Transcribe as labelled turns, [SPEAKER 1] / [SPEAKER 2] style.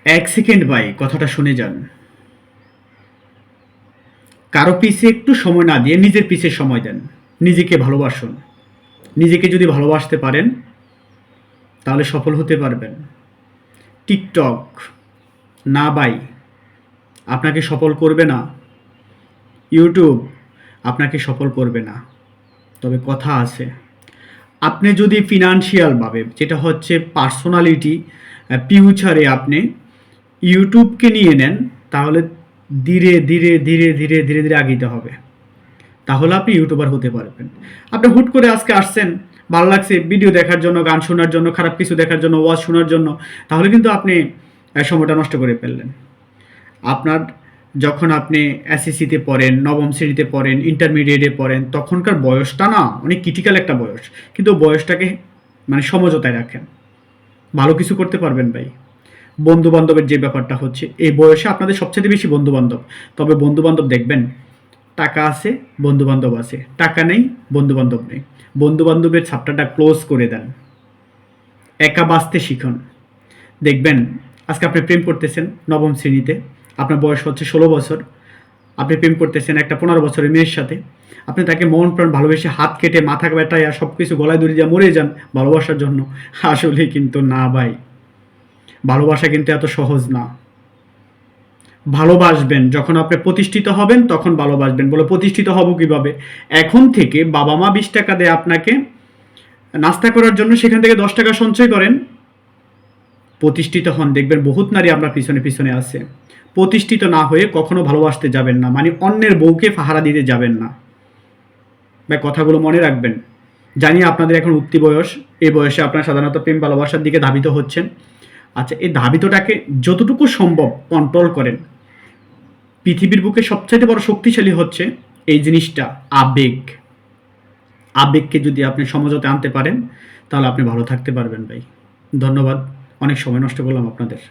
[SPEAKER 1] এক সেকেন্ড ভাই, কথাটা শুনে যান। কারো পিছে একটু সময় না দিয়ে নিজের পিছে সময় দেন। নিজেকে ভালোবাসুন। নিজেকে যদি ভালোবাসতে পারেন তাহলে সফল হতে পারবেন। টিকটক না ভাই, আপনাকে সফল করবে না। ইউটিউব আপনাকে সফল করবে না। তবে কথা আছে, আপনি যদি ফিনান্সিয়ালভাবে, যেটা হচ্ছে পার্সোনালিটি, ফিউচারে আপনি ইউটিউবকে নিয়ে নেন, তাহলে ধীরে ধীরে ধীরে ধীরে ধীরে ধীরে আগাইতে হবে। তাহলে আপনি ইউটিউবার হতে পারবেন। আপনি হুট করে আজকে আসছেন, ভালো লাগছে ভিডিও দেখার জন্য, গান শোনার জন্য, খারাপ কিছু দেখার জন্য, ওয়াজ শোনার জন্য, তাহলে কিন্তু আপনি সময়টা নষ্ট করে ফেললেন। আপনার যখন আপনি এসএসসিতে পড়েন, নবম শ্রেণীতে পড়েন, ইন্টারমিডিয়েটে পড়েন, তখনকার বয়সটা না অনেক ক্রিটিক্যাল একটা বয়স। কিন্তু বয়সটাকে মানে সমঝোতায় রাখেন, ভালো কিছু করতে পারবেন ভাই। বন্ধু বান্ধবের যে ব্যাপারটা হচ্ছে, এই বয়সে আপনাদের সবচেয়ে বেশি বন্ধু বান্ধব। তবে বন্ধু বান্ধব দেখবেন, টাকা আছে, বন্ধু বান্ধব আছে, টাকা নেই, বন্ধু বান্ধব নেই। বন্ধু বান্ধবের ছাপটাটা ক্লোজ করে দেন, একা বাঁচতে শিখুন। দেখবেন আজকে আপনি প্রেম করতেছেন নবম শ্রেণীতে, আপনার বয়স হচ্ছে 16 বছর, আপনি প্রেম করতেছেন একটা 15 বছরের মেয়ের সাথে, আপনি তাকে মন প্রাণ ভালোবেসে হাত কেটে মাথা ব্যথায় আর সব কিছু গলায় দড়ি দিয়ে মরে যান ভালোবাসার জন্য। আসলে কিন্তু না ভাই, ভালোবাসা কিন্তু এত সহজ না। ভালোবাসবেন যখন আপনি প্রতিষ্ঠিত হবেন, তখন ভালোবাসবেন। বলে প্রতিষ্ঠিত হব কিভাবে? এখন থেকে বাবা মা 20 টাকা দেয় আপনাকে নাস্তা করার জন্য, সেখান থেকে 10 টাকা সঞ্চয় করেন, প্রতিষ্ঠিত হন। দেখবেন বহুত নারী আপনার পিছনে পিছনে আছে। প্রতিষ্ঠিত না হয়ে কখনো ভালোবাসতে যাবেন না, মানে অন্যের বউকে পাহারা দিতে যাবেন না ভাই। কথাগুলো মনে রাখবেন। জানি আপনাদের এখন উঠতি বয়স, এই বয়সে আপনারা সাধারণত প্রেম ভালোবাসার দিকে ধাবিত হচ্ছেন। আচ্ছা, এই ধাবিতটাকে যতটুকু সম্ভব কন্ট্রোল করেন। পৃথিবীর বুকে সবচাইতে বড় শক্তিশালী হচ্ছে এই জিনিসটা, আবেগ। আবেগকে যদি আপনি সমঝোতে আনতে পারেন, তাহলে আপনি ভালো থাকতে পারবেন ভাই। ধন্যবাদ, অনেক সময় নষ্ট করলাম আপনাদের।